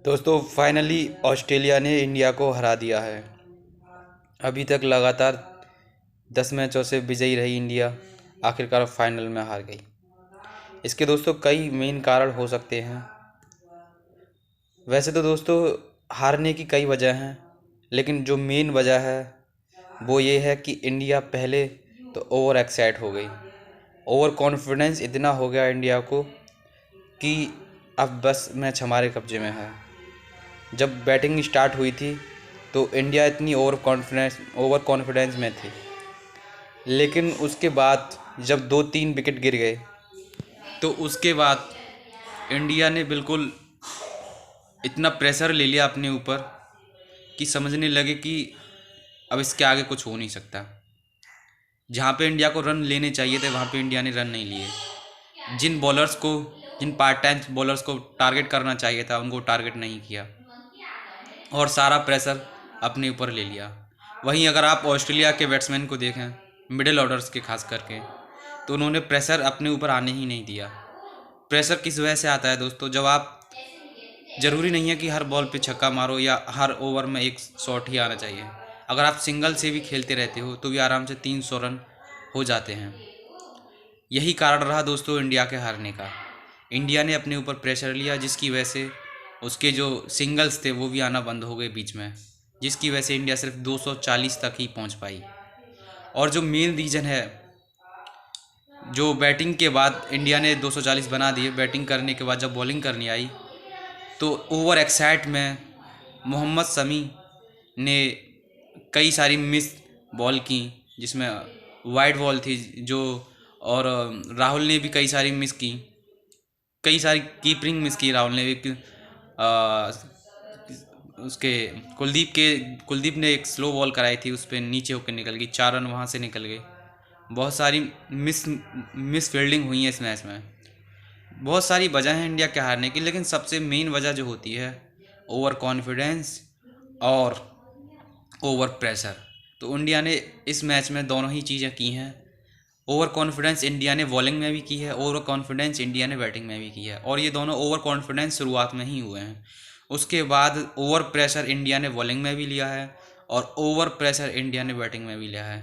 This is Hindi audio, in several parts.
दोस्तों फाइनली ऑस्ट्रेलिया ने इंडिया को हरा दिया है। अभी तक लगातार 10 मैचों से विजयी रही इंडिया, आखिरकार फाइनल में हार गई। इसके दोस्तों कई मेन कारण हो सकते हैं। वैसे तो दोस्तों हारने की कई वजह हैं, लेकिन जो मेन वजह है वो ये है कि इंडिया पहले तो ओवर एक्साइट हो गई। ओवर कॉन्फिडेंस इतना हो गया इंडिया को कि अब बस मैच हमारे कब्जे में है। जब बैटिंग स्टार्ट हुई थी तो इंडिया इतनी ओवर कॉन्फिडेंस में थी, लेकिन उसके बाद जब 2-3 विकेट गिर गए तो उसके बाद इंडिया ने बिल्कुल इतना प्रेशर ले लिया अपने ऊपर कि समझने लगे कि अब इसके आगे कुछ हो नहीं सकता। जहाँ पे इंडिया को रन लेने चाहिए थे वहाँ पे इंडिया ने रन नहीं लिए। जिन पार्ट टाइम बॉलर्स को टारगेट करना चाहिए था उनको टारगेट नहीं किया और सारा प्रेशर अपने ऊपर ले लिया। वहीं अगर आप ऑस्ट्रेलिया के बैट्समैन को देखें, मिडिल ऑर्डर्स के खास करके, तो उन्होंने प्रेशर अपने ऊपर आने ही नहीं दिया। प्रेशर किस वजह से आता है दोस्तों? जब आप ज़रूरी नहीं है कि हर बॉल पे छक्का मारो या हर ओवर में एक शॉट ही आना चाहिए। अगर आप सिंगल से भी खेलते रहते हो तो भी आराम से 300 रन हो जाते हैं। यही कारण रहा दोस्तों इंडिया के हारने का। इंडिया ने अपने ऊपर प्रेशर लिया, जिसकी वजह से उसके जो सिंगल्स थे वो भी आना बंद हो गए बीच में, जिसकी वजह से इंडिया सिर्फ 240 तक ही पहुंच पाई। और जो मेन रीज़न है, जो बैटिंग के बाद इंडिया ने 240 बना दिए, बैटिंग करने के बाद जब बॉलिंग करनी आई तो ओवर एक्साइट में मोहम्मद शमी ने कई सारी मिस बॉल की, जिसमें वाइड बॉल थी जो, और राहुल ने भी कई सारी मिस की, कई सारी कीपिंग मिस की राहुल ने भी। आ, उसके कुलदीप ने एक स्लो बॉल कराई थी, उस पर नीचे होकर निकल गई, 4 रन वहाँ से निकल गए। बहुत सारी मिस फील्डिंग हुई है इस मैच में। बहुत सारी वजह हैं इंडिया के हारने की, लेकिन सबसे मेन वजह जो होती है ओवर कॉन्फिडेंस और ओवर प्रेशर। तो इंडिया ने इस मैच में दोनों ही चीज़ें की हैं। ओवर कॉन्फिडेंस इंडिया ने बॉलिंग में भी की है, ओवर कॉन्फिडेंस इंडिया ने बैटिंग में भी की है, और ये दोनों ओवर कॉन्फिडेंस शुरुआत में ही हुए हैं। उसके बाद ओवर प्रेशर इंडिया ने बॉलिंग में भी लिया है और ओवर प्रेशर इंडिया ने बैटिंग में भी लिया है।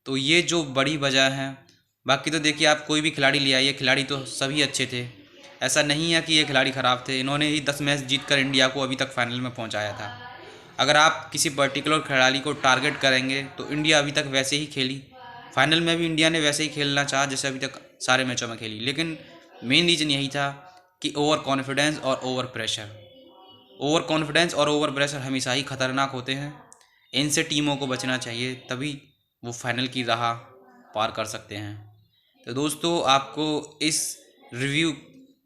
तो ये जो बड़ी वजह है। बाकी तो देखिए, आप कोई भी खिलाड़ी ले आइए, खिलाड़ी तो सभी अच्छे थे। ऐसा नहीं है कि ये खिलाड़ी ख़राब थे। इन्होंने ही 10 मैच जीत कर इंडिया को अभी तक फाइनल में पहुंचाया था। अगर आप किसी पर्टिकुलर खिलाड़ी को टारगेट करेंगे तो इंडिया अभी तक वैसे ही खेली। फाइनल में भी इंडिया ने वैसे ही खेलना चाहा जैसे अभी तक सारे मैचों में खेली, लेकिन मेन रीज़न यही था कि ओवर कॉन्फिडेंस और ओवर प्रेशर। ओवर कॉन्फिडेंस और ओवर प्रेशर हमेशा ही खतरनाक होते हैं। इनसे टीमों को बचना चाहिए, तभी वो फाइनल की राह पार कर सकते हैं। तो दोस्तों, आपको इस रिव्यू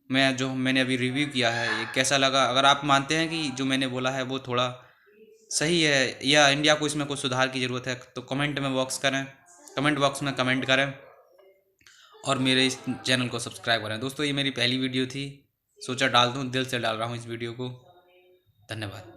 में जो मैंने अभी रिव्यू किया है ये कैसा लगा? अगर आप मानते हैं कि जो मैंने बोला है वो थोड़ा सही है या इंडिया को इसमें कुछ सुधार की ज़रूरत है, तो कमेंट बॉक्स में कमेंट करें और मेरे इस चैनल को सब्सक्राइब करें। दोस्तों, ये मेरी पहली वीडियो थी, सोचा डाल दूँ, दिल से डाल रहा हूँ इस वीडियो को। धन्यवाद।